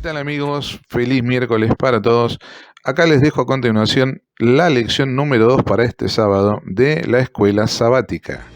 ¿Qué tal, amigos? Feliz miércoles para todos. Acá les dejo a continuación la lección número 2 para este sábado de la escuela sabática.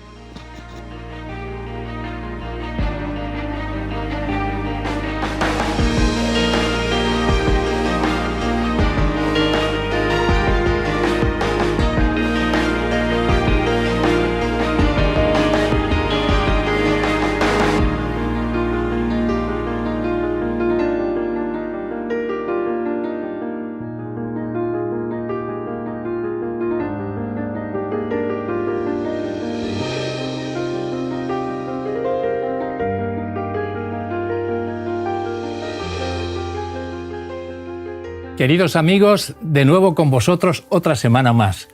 Queridos amigos, de nuevo con vosotros otra semana más.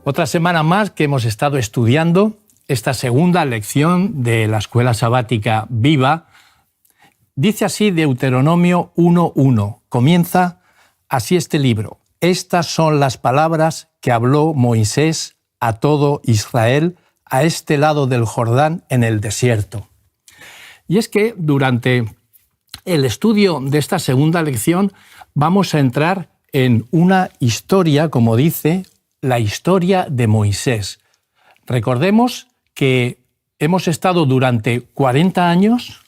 Otra semana más que hemos estado estudiando esta segunda lección de la escuela sabática Viva. Dice así Deuteronomio 1:1. Comienza así este libro. Estas son las palabras que habló Moisés a todo Israel a este lado del Jordán en el desierto. Y es que durante el estudio de esta segunda lección vamos a entrar en una historia, como dice, la historia de Moisés. Recordemos que hemos estado durante 40 años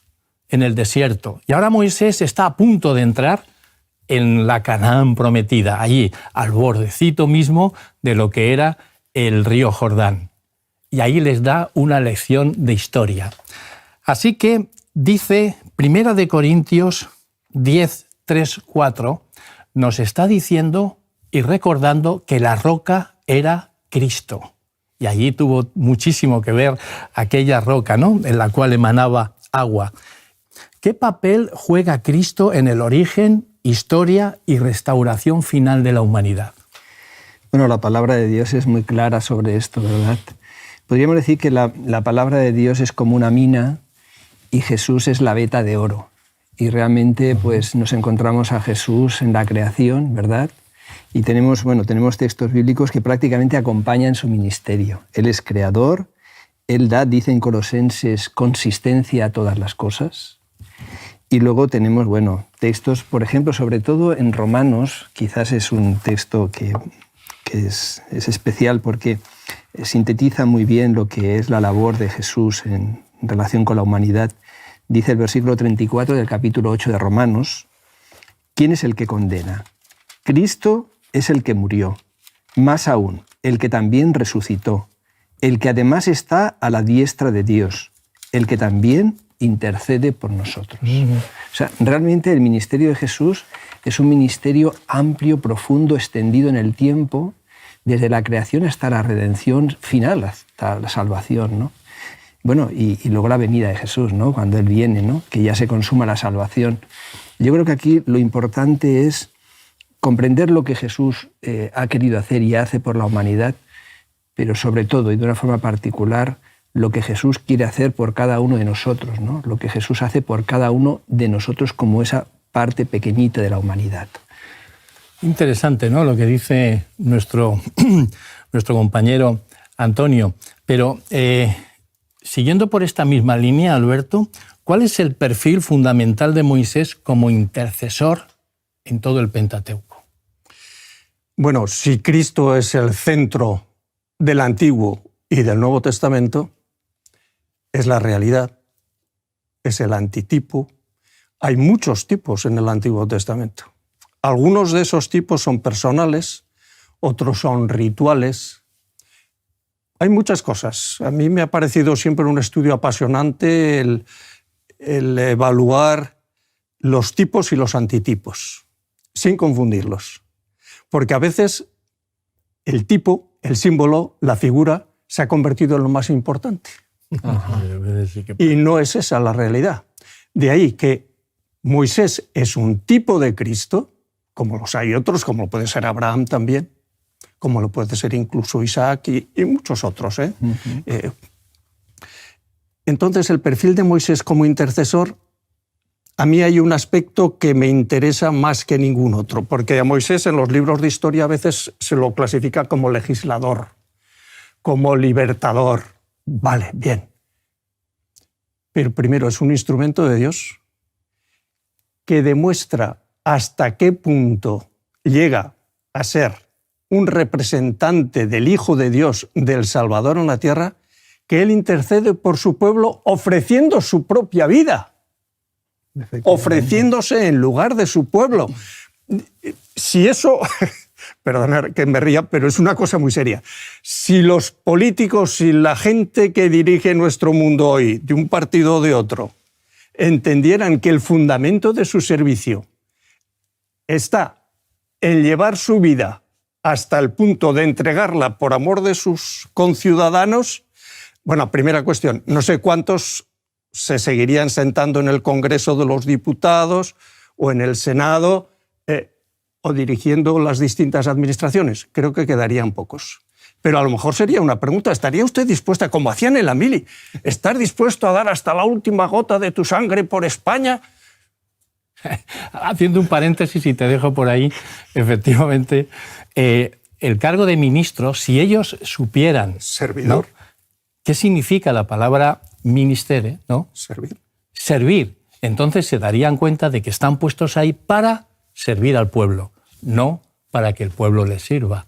en el desierto y ahora Moisés está a punto de entrar en la Canaán prometida, allí al bordecito mismo de lo que era el río Jordán. Y ahí les da una lección de historia. Así que dice 1 de Corintios 10, 3, 4, nos está diciendo y recordando que la roca era Cristo. Y allí tuvo muchísimo que ver aquella roca, ¿no?, en la cual emanaba agua. ¿Qué papel juega Cristo en el origen, historia y restauración final de la humanidad? Bueno, la palabra de Dios es muy clara sobre esto, ¿verdad? Podríamos decir que la palabra de Dios es como una mina y Jesús es la veta de oro. Y realmente pues, nos encontramos a Jesús en la creación, ¿verdad? Y tenemos textos bíblicos que prácticamente acompañan su ministerio. Él es creador, Él da, dice en Colosenses, consistencia a todas las cosas. Y luego tenemos, textos, por ejemplo, sobre todo en Romanos, quizás es un texto que es especial porque sintetiza muy bien lo que es la labor de Jesús en relación con la humanidad. Dice el versículo 34 del capítulo 8 de Romanos, ¿quién es el que condena? Cristo es el que murió, más aún, el que también resucitó, el que además está a la diestra de Dios, el que también intercede por nosotros. O sea, realmente el ministerio de Jesús es un ministerio amplio, profundo, extendido en el tiempo, desde la creación hasta la redención final, hasta la salvación, ¿no? Bueno, y luego la venida de Jesús, ¿no?, cuando Él viene, ¿no?, que ya se consuma la salvación. Yo creo que aquí lo importante es comprender lo que Jesús ha querido hacer y hace por la humanidad, pero sobre todo y de una forma particular, lo que Jesús quiere hacer por cada uno de nosotros, ¿no?, lo que Jesús hace por cada uno de nosotros como esa parte pequeñita de la humanidad. Interesante, ¿no?, lo que dice nuestro compañero Antonio, pero siguiendo por esta misma línea, Alberto, ¿cuál es el perfil fundamental de Moisés como intercesor en todo el Pentateuco? Bueno, si Cristo es el centro del Antiguo y del Nuevo Testamento, es la realidad, es el antitipo. Hay muchos tipos en el Antiguo Testamento. Algunos de esos tipos son personales, otros son rituales. Hay muchas cosas. A mí me ha parecido siempre un estudio apasionante el evaluar los tipos y los antitipos, sin confundirlos. Porque a veces el tipo, el símbolo, la figura, se ha convertido en lo más importante. Ajá. Y no es esa la realidad. De ahí que Moisés es un tipo de Cristo, como los hay otros, como puede ser Abraham también, como lo puede ser incluso Isaac y muchos otros. Entonces, el perfil de Moisés como intercesor, a mí hay un aspecto que me interesa más que ningún otro, porque a Moisés en los libros de historia a veces se lo clasifica como legislador, como libertador. Vale, bien. Pero primero es un instrumento de Dios que demuestra hasta qué punto llega a ser un representante del Hijo de Dios, del Salvador en la tierra, que Él intercede por su pueblo ofreciendo su propia vida, ofreciéndose en lugar de su pueblo. Si eso, perdonad que me ría, pero es una cosa muy seria. Si los políticos, si la gente que dirige nuestro mundo hoy, de un partido o de otro, entendieran que el fundamento de su servicio está en llevar su vida hasta el punto de entregarla por amor de sus conciudadanos, bueno, primera cuestión, no sé cuántos se seguirían sentando en el Congreso de los Diputados o en el Senado o dirigiendo las distintas administraciones. Creo que quedarían pocos. Pero a lo mejor sería una pregunta, ¿estaría usted dispuesta, como hacían en la mili, estar dispuesto a dar hasta la última gota de tu sangre por España? Haciendo un paréntesis y te dejo por ahí, efectivamente, el cargo de ministro, si ellos supieran... Servidor. ¿No? ¿Qué significa la palabra ministere? ¿No? Servir. Servir. Entonces se darían cuenta de que están puestos ahí para servir al pueblo, no para que el pueblo les sirva.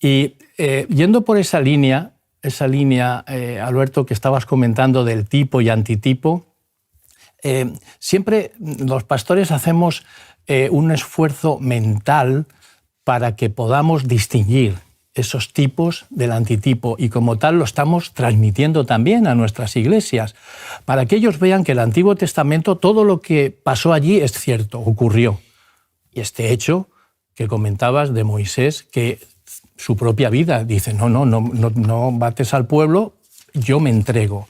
Y yendo por esa línea, Alberto, que estabas comentando del tipo y antitipo, siempre los pastores hacemos un esfuerzo mental para que podamos distinguir esos tipos del antitipo, y como tal lo estamos transmitiendo también a nuestras iglesias, para que ellos vean que el Antiguo Testamento, todo lo que pasó allí es cierto, ocurrió. Y este hecho que comentabas de Moisés, que su propia vida dice, no bates al pueblo, yo me entrego.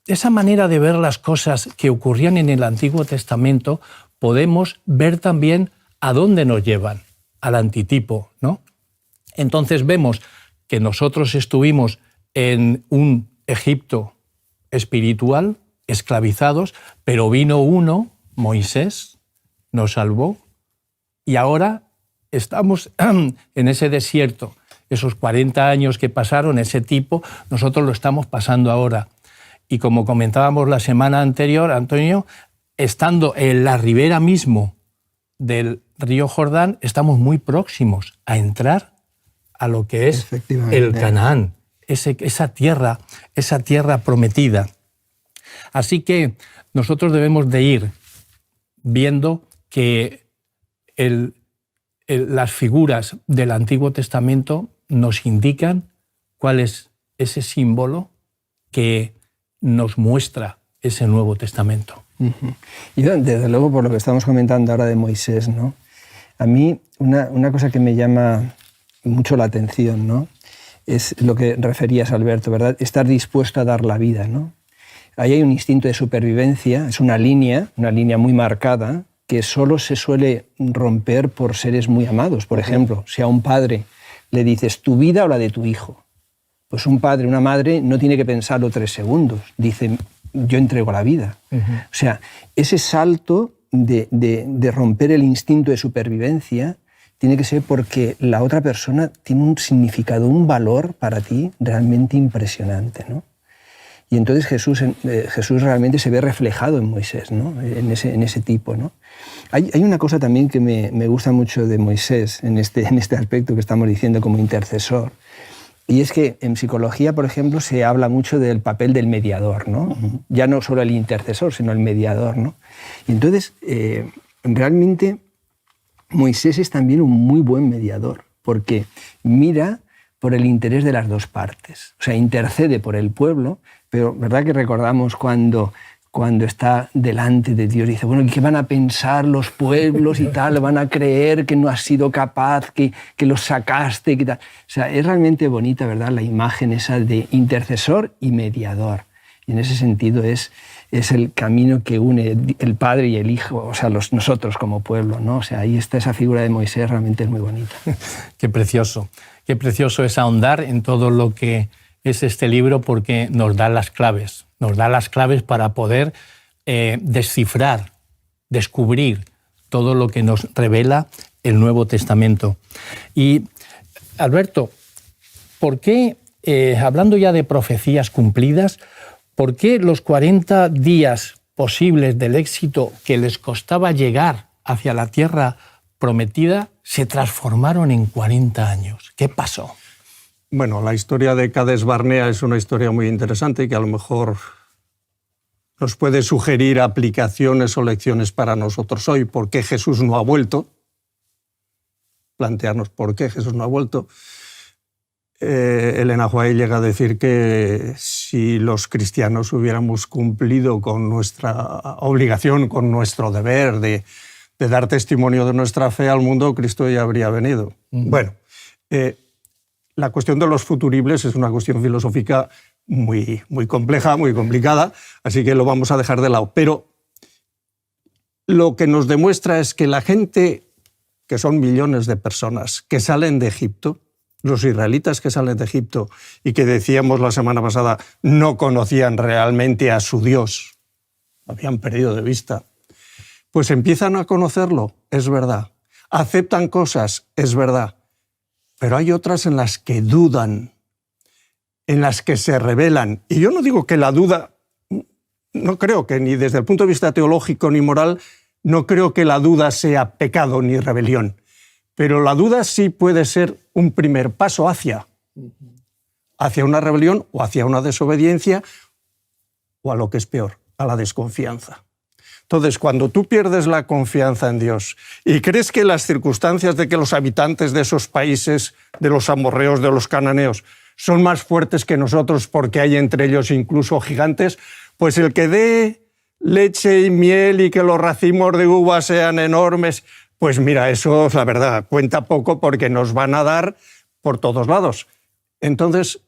Esa manera de ver las cosas que ocurrían en el Antiguo Testamento, podemos ver también a dónde nos llevan, al antitipo, ¿no? Entonces vemos que nosotros estuvimos en un Egipto espiritual, esclavizados, pero vino uno, Moisés, nos salvó, y ahora estamos en ese desierto. Esos 40 años que pasaron, ese tipo, nosotros lo estamos pasando ahora. Y como comentábamos la semana anterior, Antonio, estando en la ribera mismo del río Jordán, estamos muy próximos a entrar a lo que es el Canaán, esa tierra prometida. Así que nosotros debemos de ir viendo que las figuras del Antiguo Testamento nos indican cuál es ese símbolo que nos muestra ese Nuevo Testamento. Y desde luego, por lo que estamos comentando ahora de Moisés, ¿no? A mí una cosa que me llama mucho la atención, ¿no? Es lo que referías, Alberto, ¿verdad? Estar dispuesto a dar la vida, ¿no? Ahí hay un instinto de supervivencia, es una línea muy marcada, que solo se suele romper por seres muy amados. Por ejemplo, si a un padre le dices tu vida o la de tu hijo, pues un padre, una madre no tiene que pensarlo 3 segundos, dice yo entrego la vida. O sea, ese salto de romper el instinto de supervivencia tiene que ser porque la otra persona tiene un significado, un valor para ti realmente impresionante, ¿no? Y entonces Jesús realmente se ve reflejado en Moisés, ¿no? en ese tipo, ¿no? Hay una cosa también que me gusta mucho de Moisés en este aspecto que estamos diciendo como intercesor, y es que en psicología, por ejemplo, se habla mucho del papel del mediador, ¿no? Ya no solo el intercesor, sino el mediador, ¿no? Y entonces, realmente, Moisés es también un muy buen mediador, porque mira por el interés de las dos partes. O sea, intercede por el pueblo, pero ¿verdad que recordamos cuando está delante de Dios? Dice, bueno, ¿qué van a pensar los pueblos y tal? ¿Van a creer que no has sido capaz, que los sacaste? Que tal? O sea, es realmente bonita, ¿verdad?, la imagen esa de intercesor y mediador. Y en ese sentido es el camino que une el Padre y el Hijo, o sea, nosotros como pueblo, ¿no? O sea, ahí está esa figura de Moisés, realmente es muy bonita. Qué precioso es ahondar en todo lo que es este libro, porque nos da las claves para poder descifrar, descubrir todo lo que nos revela el Nuevo Testamento. Y, Alberto, ¿por qué, hablando ya de profecías cumplidas, por qué los 40 días posibles del éxito que les costaba llegar hacia la tierra prometida se transformaron en 40 años. ¿Qué pasó? Bueno, la historia de Cades Barnea es una historia muy interesante que a lo mejor nos puede sugerir aplicaciones o lecciones para nosotros hoy. ¿Por qué Jesús no ha vuelto? Plantearnos por qué Jesús no ha vuelto. Elena White llega a decir que si los cristianos hubiéramos cumplido con nuestra obligación, con nuestro deber de dar testimonio de nuestra fe al mundo, Cristo ya habría venido. Bueno, la cuestión de los futuribles es una cuestión filosófica muy, muy compleja, muy complicada, así que lo vamos a dejar de lado. Pero lo que nos demuestra es que la gente, que son millones de personas, que salen de Egipto, los israelitas que salen de Egipto y que decíamos la semana pasada no conocían realmente a su Dios, habían perdido de vista, pues empiezan a conocerlo, es verdad. Aceptan cosas, es verdad. Pero hay otras en las que dudan, en las que se rebelan. Y yo no digo que la duda, no creo que ni desde el punto de vista teológico ni moral, no creo que la duda sea pecado ni rebelión. Pero la duda sí puede ser un primer paso hacia una rebelión o hacia una desobediencia o a lo que es peor, a la desconfianza. Entonces, cuando tú pierdes la confianza en Dios y crees que las circunstancias de que los habitantes de esos países, de los amorreos, de los cananeos, son más fuertes que nosotros porque hay entre ellos incluso gigantes, pues el que dé leche y miel y que los racimos de uvas sean enormes, pues mira, eso, la verdad, cuenta poco porque nos van a dar por todos lados. Entonces,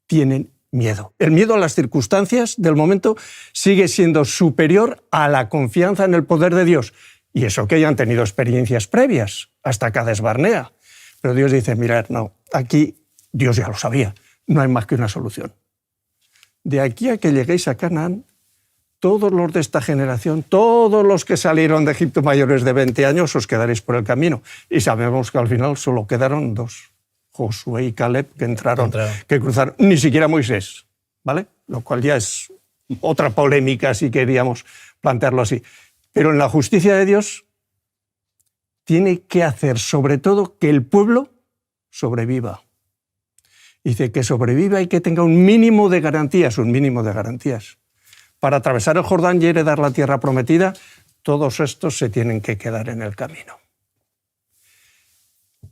tienen miedo. El miedo a las circunstancias del momento sigue siendo superior a la confianza en el poder de Dios. Y eso que hayan tenido experiencias previas, hasta Cades Barnea. Pero Dios dice, mirad, no, aquí Dios ya lo sabía, no hay más que una solución. De aquí a que lleguéis a Canaán, todos los de esta generación, todos los que salieron de Egipto mayores de 20 años, os quedaréis por el camino. Y sabemos que al final solo quedaron 2, Josué y Caleb, que cruzaron, ni siquiera Moisés, ¿vale? Lo cual ya es otra polémica, si queríamos plantearlo así. Pero en la justicia de Dios tiene que hacer sobre todo que el pueblo sobreviva. Dice que sobreviva y que tenga un mínimo de garantías. Para atravesar el Jordán y heredar la tierra prometida, todos estos se tienen que quedar en el camino.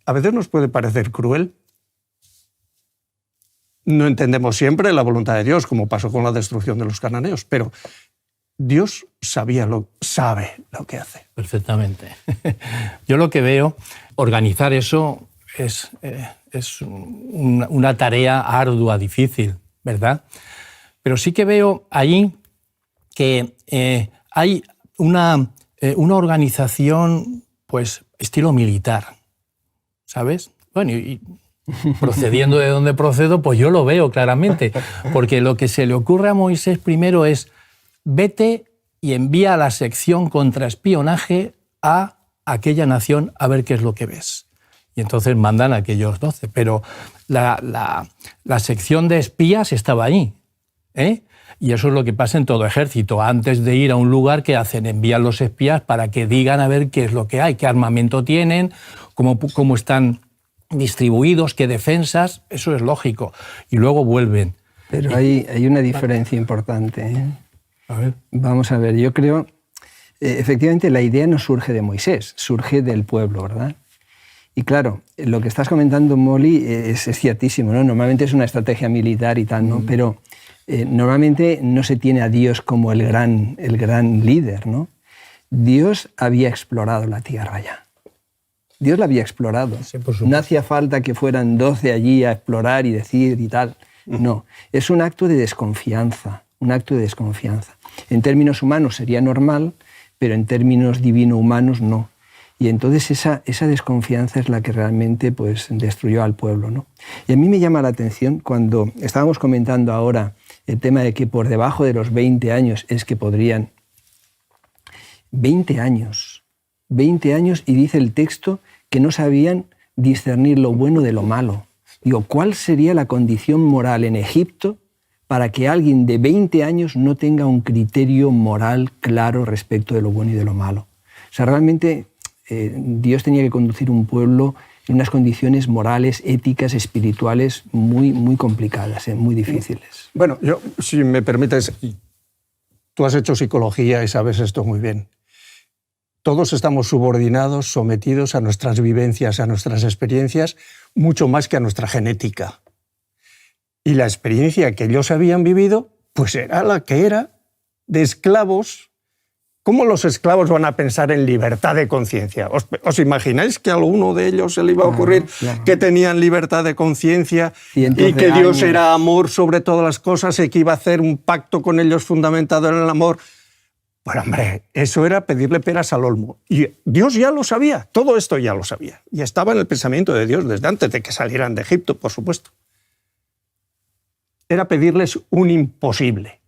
A veces nos puede parecer cruel. No entendemos siempre la voluntad de Dios, como pasó con la destrucción de los cananeos, pero Dios sabe lo que hace. Perfectamente. Yo lo que veo, organizar eso es una tarea ardua, difícil, ¿verdad? Pero sí que veo allí que hay una organización, pues, estilo militar, ¿sabes? Bueno, y procediendo de donde procedo, pues yo lo veo claramente, porque lo que se le ocurre a Moisés primero es vete y envía a la sección contraespionaje a aquella nación a ver qué es lo que ves. Y entonces mandan a aquellos 12, pero la sección de espías estaba allí, ¿eh? Y eso es lo que pasa en todo ejército. Antes de ir a un lugar, ¿qué hacen? Envían los espías para que digan a ver qué es lo que hay, qué armamento tienen, cómo están distribuidos, qué defensas, eso es lógico. Y luego vuelven. Pero hay una diferencia importante, ¿eh? A ver. Vamos a ver, yo creo, efectivamente la idea no surge de Moisés, surge del pueblo, ¿verdad? Y claro, lo que estás comentando, Molly, es ciertísimo, ¿no? Normalmente es una estrategia militar y tal, ¿no? Pero normalmente no se tiene a Dios como el gran líder, ¿no? Dios había explorado la tierra ya. Dios la había explorado. Sí, no hacía falta que fueran 12 allí a explorar y decir y tal. No, es un acto de desconfianza, En términos humanos sería normal, pero en términos divino-humanos no. Y entonces esa desconfianza es la que realmente pues, destruyó al pueblo, ¿no? Y a mí me llama la atención cuando estábamos comentando ahora el tema de que por debajo de los 20 años es que podrían... 20 años, y dice el texto que no sabían discernir lo bueno de lo malo. Digo, ¿cuál sería la condición moral en Egipto para que alguien de 20 años no tenga un criterio moral claro respecto de lo bueno y de lo malo. O sea, realmente Dios tenía que conducir un pueblo en unas condiciones morales, éticas, espirituales muy, muy complicadas, muy difíciles. Bueno, yo, si me permites, tú has hecho psicología y sabes esto muy bien. Todos estamos subordinados, sometidos a nuestras vivencias, a nuestras experiencias, mucho más que a nuestra genética. Y la experiencia que ellos habían vivido, pues era la que era, de esclavos. ¿Cómo los esclavos van a pensar en libertad de conciencia? ¿Os imagináis que a alguno de ellos se le iba a ocurrir que tenían libertad de conciencia y que Dios era amor sobre todas las cosas y que iba a hacer un pacto con ellos fundamentado en el amor? Bueno, hombre, eso era pedirle peras al olmo. Y Dios ya lo sabía, todo esto ya lo sabía. Y estaba en el pensamiento de Dios desde antes de que salieran de Egipto, por supuesto. Era pedirles un imposible.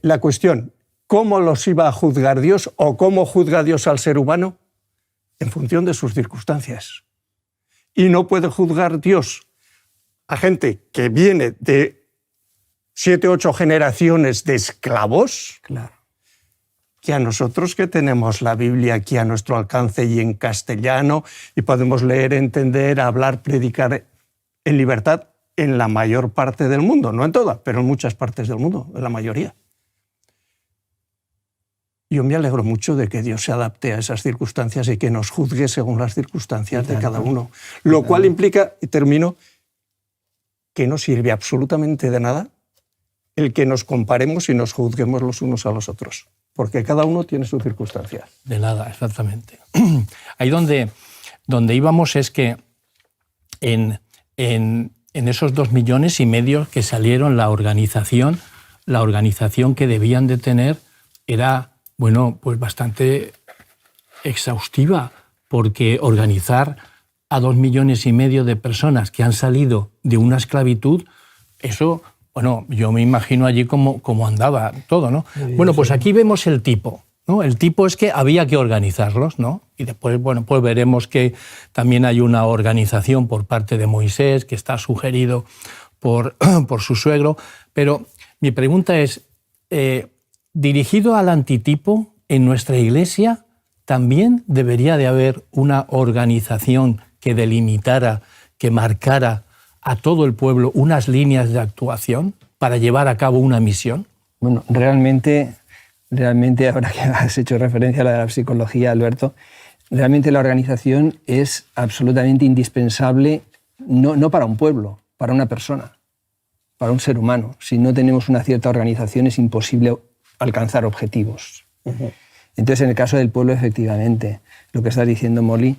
La cuestión, ¿cómo los iba a juzgar Dios o cómo juzga Dios al ser humano? En función de sus circunstancias. Y no puede juzgar Dios a gente que viene de 7 u 8 generaciones de esclavos, claro, que a nosotros que tenemos la Biblia aquí a nuestro alcance y en castellano y podemos leer, entender, hablar, predicar en libertad en la mayor parte del mundo, no en toda, pero en muchas partes del mundo, en la mayoría. Yo me alegro mucho de que Dios se adapte a esas circunstancias y que nos juzgue según las circunstancias de cada uno. Lo cual implica, y termino, que no sirve absolutamente de nada el que nos comparemos y nos juzguemos los unos a los otros, porque cada uno tiene su circunstancia. De nada, exactamente. Ahí donde íbamos es que en esos 2,5 millones que salieron, la organización que debían de tener era, bueno, pues bastante exhaustiva, porque organizar a 2,5 millones de personas que han salido de una esclavitud, eso, bueno, yo me imagino allí cómo andaba todo, ¿no? Bueno, pues aquí vemos el tipo, ¿no? El tipo es que había que organizarlos, ¿no? Y después, bueno, pues veremos que también hay una organización por parte de Moisés, que está sugerido por su suegro. Pero mi pregunta es, dirigido al antitipo, en nuestra Iglesia también debería de haber una organización que delimitara, que marcara a todo el pueblo unas líneas de actuación para llevar a cabo una misión. Bueno, realmente, ahora que has hecho referencia a la de la psicología, Alberto, realmente la organización es absolutamente indispensable, no para un pueblo, para una persona, para un ser humano. Si no tenemos una cierta organización es imposible alcanzar objetivos. Uh-huh. Entonces, en el caso del pueblo, efectivamente, lo que está diciendo Molly,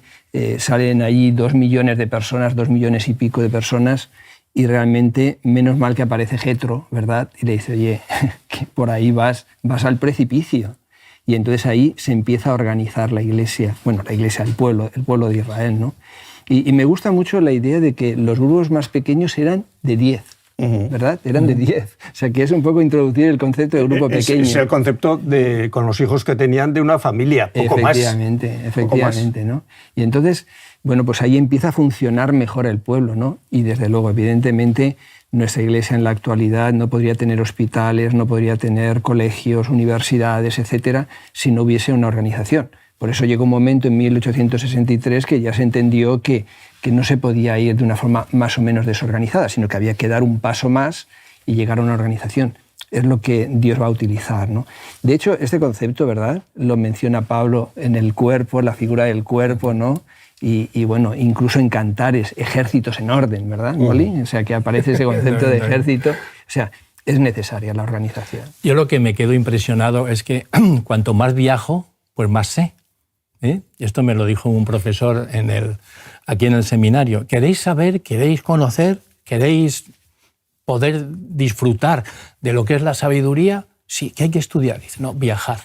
salen allí 2 millones de personas, 2 millones y pico de personas, y realmente, menos mal que aparece Jetro, ¿verdad? Y le dice, oye, que por ahí vas al precipicio. Y entonces ahí se empieza a organizar la Iglesia, bueno, la Iglesia, el pueblo de Israel, ¿no? Y me gusta mucho la idea de que los grupos más pequeños eran de 10. ¿Verdad? Eran de 10. O sea, que es un poco introducir el concepto de grupo pequeño. Es el concepto con los hijos que tenían de una familia, poco más. Efectivamente, ¿no? Y entonces, bueno, pues ahí empieza a funcionar mejor el pueblo, ¿no? Y desde luego, evidentemente, nuestra Iglesia en la actualidad no podría tener hospitales, no podría tener colegios, universidades, etcétera, si no hubiese una organización. Por eso llegó un momento en 1863 que ya se entendió que no se podía ir de una forma más o menos desorganizada, sino que había que dar un paso más y llegar a una organización. Es lo que Dios va a utilizar, ¿no? De hecho, este concepto, ¿verdad?, lo menciona Pablo en el cuerpo, la figura del cuerpo, ¿no? Y bueno, incluso en Cantares, ejércitos en orden, ¿verdad, Molly? O sea, que aparece ese concepto de ejército. O sea, es necesaria la organización. Yo lo que me quedo impresionado es que cuanto más viajo, pues más sé. Esto me lo dijo un profesor aquí en el seminario. ¿Queréis saber, queréis conocer, queréis poder disfrutar de lo que es la sabiduría? Sí, que hay que estudiar. Dice, no, viajar.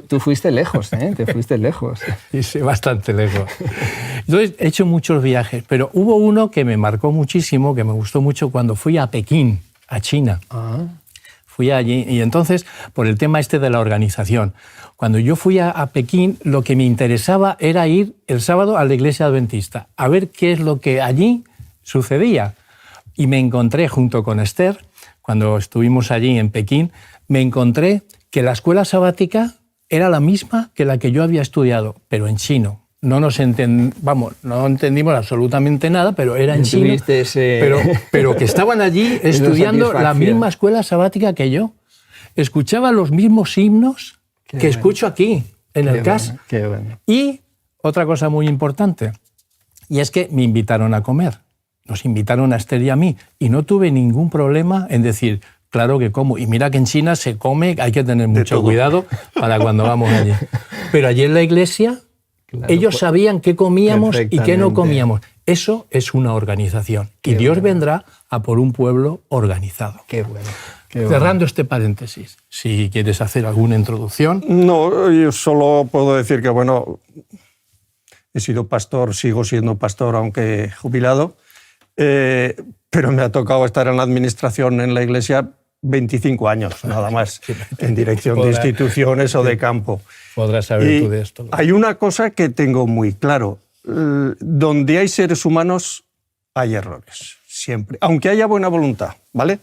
Tú fuiste lejos, ¿eh? Te fuiste lejos. Sí, bastante lejos. Entonces, he hecho muchos viajes, pero hubo uno que me marcó muchísimo, que me gustó mucho cuando fui a Pekín, a China. Fui allí y entonces, por el tema de la organización, cuando yo fui a Pekín, lo que me interesaba era ir el sábado a la iglesia adventista, a ver qué es lo que allí sucedía. Y me encontré, junto con Esther, cuando estuvimos allí en Pekín, me encontré que la escuela sabática era la misma que la que yo había estudiado, pero en chino. No entendimos absolutamente nada, pero era en chino. Pero que estaban allí estudiando la misma escuela sabática que yo. Escuchaba los mismos himnos que escucho aquí, en el CAS. Qué bueno. Y otra cosa muy importante, y es que me invitaron a comer. Nos invitaron a Esther y a mí, y no tuve ningún problema en decir, claro que como. Y mira que en China se come, hay que tener mucho cuidado para cuando vamos allí. Pero allí en la iglesia, claro, ellos sabían qué comíamos y qué no comíamos. Eso es una organización. Y Dios vendrá a por un pueblo organizado. Qué bueno. Cerrando este paréntesis, si quieres hacer alguna introducción. No, yo solo puedo decir que, bueno, he sido pastor, sigo siendo pastor, aunque jubilado, pero me ha tocado estar en la administración en la iglesia 25 años, nada más, en dirección de instituciones o de campo. Podrás saber tú de esto. Hay una cosa que tengo muy claro. Donde hay seres humanos, hay errores, siempre. Aunque haya buena voluntad, ¿vale?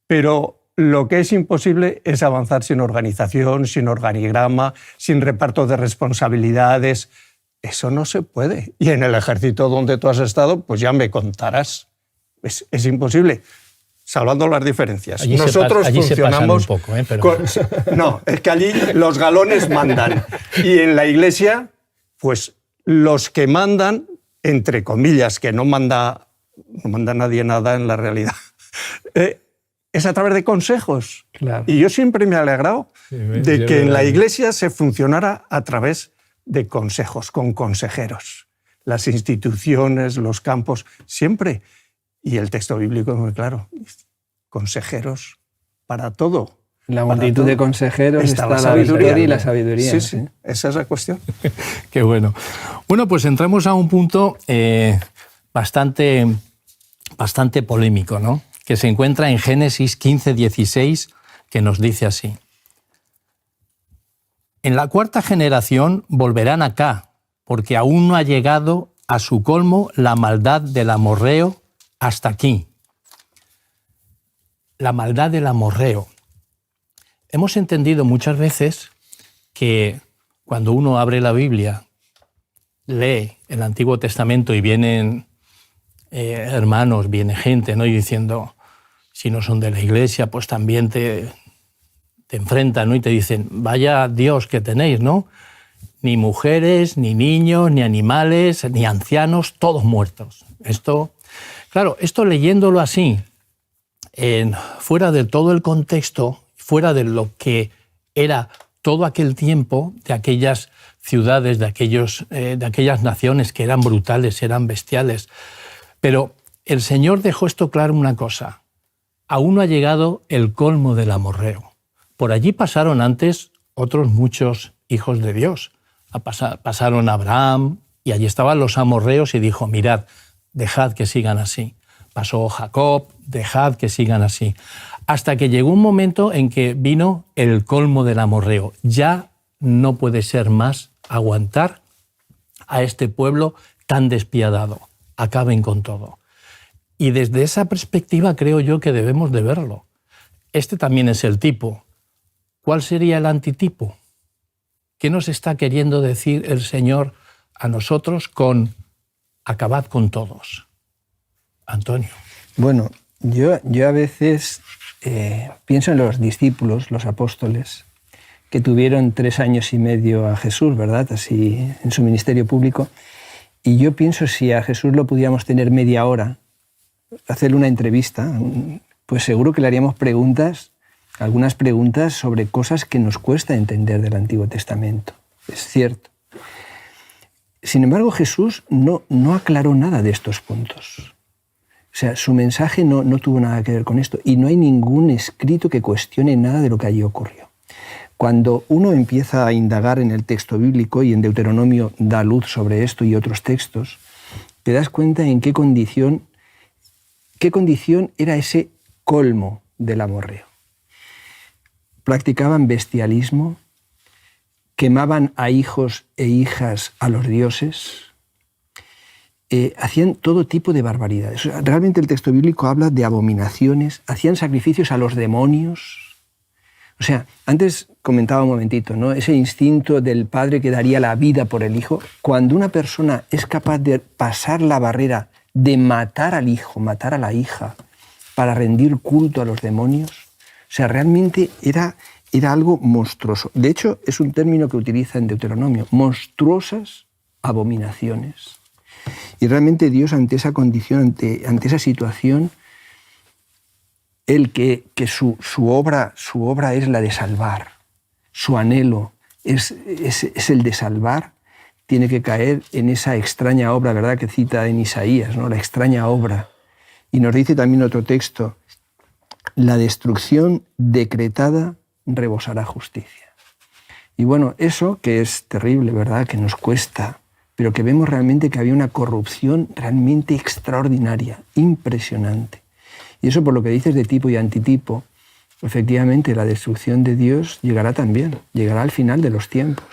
Pero lo que es imposible es avanzar sin organización, sin organigrama, sin reparto de responsabilidades. Eso no se puede. Y en el ejército donde tú has estado, pues ya me contarás. Es imposible, salvando las diferencias. Allí nosotros funcionamos un poco, pero... No, es que allí los galones mandan. Y en la iglesia, pues los que mandan, entre comillas, que no manda nadie nada en la realidad, es a través de consejos. Claro. Y yo siempre me he alegrado de que en la iglesia se funcionara a través de consejos, con consejeros. Las instituciones, los campos, siempre. Y el texto bíblico es muy claro. Consejeros para todo. La multitud de consejeros está la sabiduría y la sabiduría. Sí, esa es la cuestión. Qué bueno. Bueno, pues entramos a un punto bastante polémico, ¿no? Que se encuentra en Génesis 15:16, que nos dice así. En la cuarta generación volverán acá, porque aún no ha llegado a su colmo la maldad del amorreo hasta aquí. La maldad del amorreo. Hemos entendido muchas veces que cuando uno abre la Biblia, lee el Antiguo Testamento y vienen hermanos, viene gente, ¿no? Y diciendo, si no son de la iglesia, pues también te enfrentan, ¿no? Y te dicen, vaya Dios que tenéis, ¿no? Ni mujeres, ni niños, ni animales, ni ancianos, todos muertos. Claro, esto leyéndolo así, fuera de todo el contexto, fuera de lo que era todo aquel tiempo, de aquellas ciudades, de aquellas naciones que eran brutales, eran bestiales. Pero el Señor dejó esto claro una cosa. Aún no ha llegado el colmo del amorreo. Por allí pasaron antes otros muchos hijos de Dios. Pasaron Abraham y allí estaban los amorreos y dijo, mirad, dejad que sigan así. Pasó Jacob, dejad que sigan así. Hasta que llegó un momento en que vino el colmo del amorreo. Ya no puede ser más aguantar a este pueblo tan despiadado. Acaben con todo. Y desde esa perspectiva creo yo que debemos de verlo. Este también es el tipo. ¿Cuál sería el antitipo? ¿Qué nos está queriendo decir el Señor a nosotros con acabad con todos? Antonio. Bueno, yo a veces pienso en los discípulos, los apóstoles, que tuvieron 3 años y medio a Jesús, ¿verdad? Así en su ministerio público. Y yo pienso si a Jesús lo pudiéramos tener media hora, hacerle una entrevista, pues seguro que le haríamos algunas preguntas sobre cosas que nos cuesta entender del Antiguo Testamento. Es cierto. Sin embargo, Jesús no aclaró nada de estos puntos. O sea, su mensaje no tuvo nada que ver con esto y no hay ningún escrito que cuestione nada de lo que allí ocurrió. Cuando uno empieza a indagar en el texto bíblico y en Deuteronomio da luz sobre esto y otros textos, te das cuenta en qué condición era ese colmo del amorreo. Practicaban bestialismo, quemaban a hijos e hijas a los dioses, hacían todo tipo de barbaridades. O sea, realmente el texto bíblico habla de abominaciones, hacían sacrificios a los demonios. O sea, antes comentaba un momentito, ¿no? Ese instinto del padre que daría la vida por el hijo. Cuando una persona es capaz de pasar la barrera de matar al hijo, matar a la hija, para rendir culto a los demonios, o sea, realmente era algo monstruoso. De hecho, es un término que utiliza en Deuteronomio, monstruosas abominaciones. Y realmente Dios, ante esa condición, ante esa situación, Él que su obra es la de salvar, su anhelo es el de salvar, tiene que caer en esa extraña obra, ¿verdad?, que cita en Isaías, ¿no?, la extraña obra. Y nos dice también otro texto, la destrucción decretada rebosará justicia. Y bueno, eso que es terrible, ¿verdad?, que nos cuesta, pero que vemos realmente que había una corrupción realmente extraordinaria, impresionante. Y eso, por lo que dices de tipo y antitipo, efectivamente la destrucción de Dios llegará también, llegará al final de los tiempos.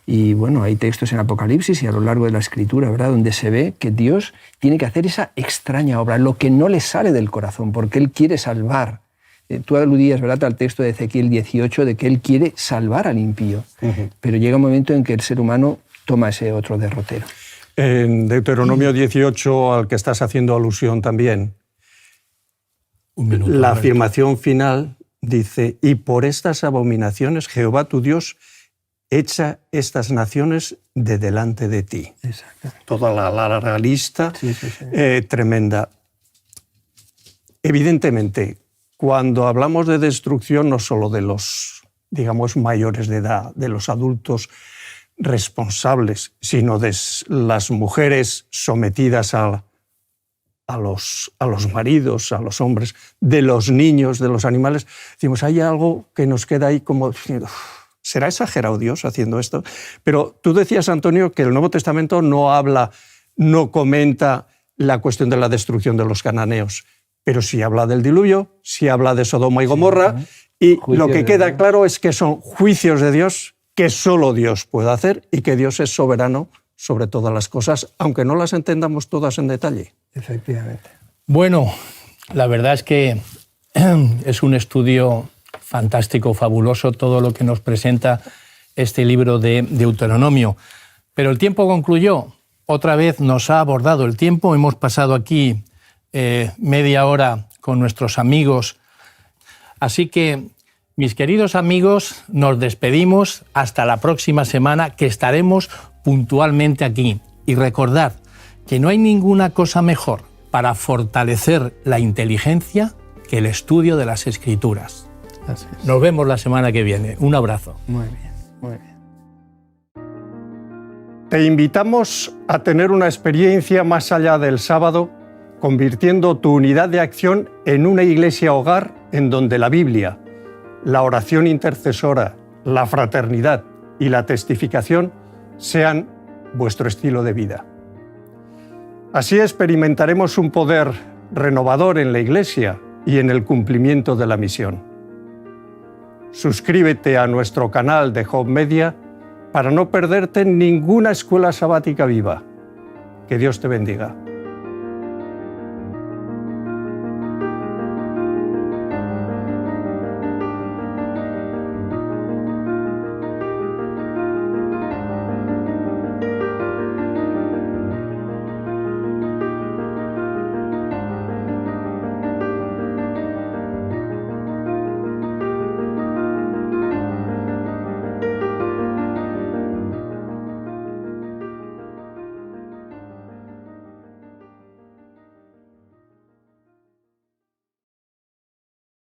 Y bueno, hay textos en Apocalipsis y a lo largo de la Escritura, ¿verdad?, donde se ve que Dios tiene que hacer esa extraña obra, lo que no le sale del corazón, porque Él quiere salvar. Tú aludías, ¿verdad?, al texto de Ezequiel 18, de que Él quiere salvar al impío. Pero llega un momento en que el ser humano toma ese otro derrotero. En Deuteronomio 18, al que estás haciendo alusión también, la afirmación final dice, y por estas abominaciones Jehová tu Dios echa estas naciones de delante de ti. Toda la larga lista, tremenda. Evidentemente, cuando hablamos de destrucción, no solo de los, digamos, mayores de edad, de los adultos responsables, sino de las mujeres sometidas a los maridos, a los hombres, de los niños, de los animales, decimos, hay algo que nos queda ahí como diciendo, ¿será exagerado Dios haciendo esto? Pero tú decías, Antonio, que el Nuevo Testamento no comenta la cuestión de la destrucción de los cananeos, pero sí habla del diluvio, sí habla de Sodoma y Gomorra, y lo que queda claro es que son juicios de Dios que solo Dios puede hacer y que Dios es soberano sobre todas las cosas, aunque no las entendamos todas en detalle. Efectivamente. Bueno, la verdad es que es un estudio fantástico, fabuloso, todo lo que nos presenta este libro de Deuteronomio. Pero el tiempo concluyó, otra vez nos ha abordado el tiempo, hemos pasado aquí media hora con nuestros amigos. Así que, mis queridos amigos, nos despedimos hasta la próxima semana, que estaremos puntualmente aquí. Y recordad que no hay ninguna cosa mejor para fortalecer la inteligencia que el estudio de las Escrituras. Así es. Nos vemos la semana que viene. Un abrazo. Muy bien, muy bien. Te invitamos a tener una experiencia más allá del sábado, convirtiendo tu unidad de acción en una iglesia hogar en donde la Biblia, la oración intercesora, la fraternidad y la testificación sean vuestro estilo de vida. Así experimentaremos un poder renovador en la Iglesia y en el cumplimiento de la misión. Suscríbete a nuestro canal de Hope Media para no perderte ninguna escuela sabática viva. Que Dios te bendiga.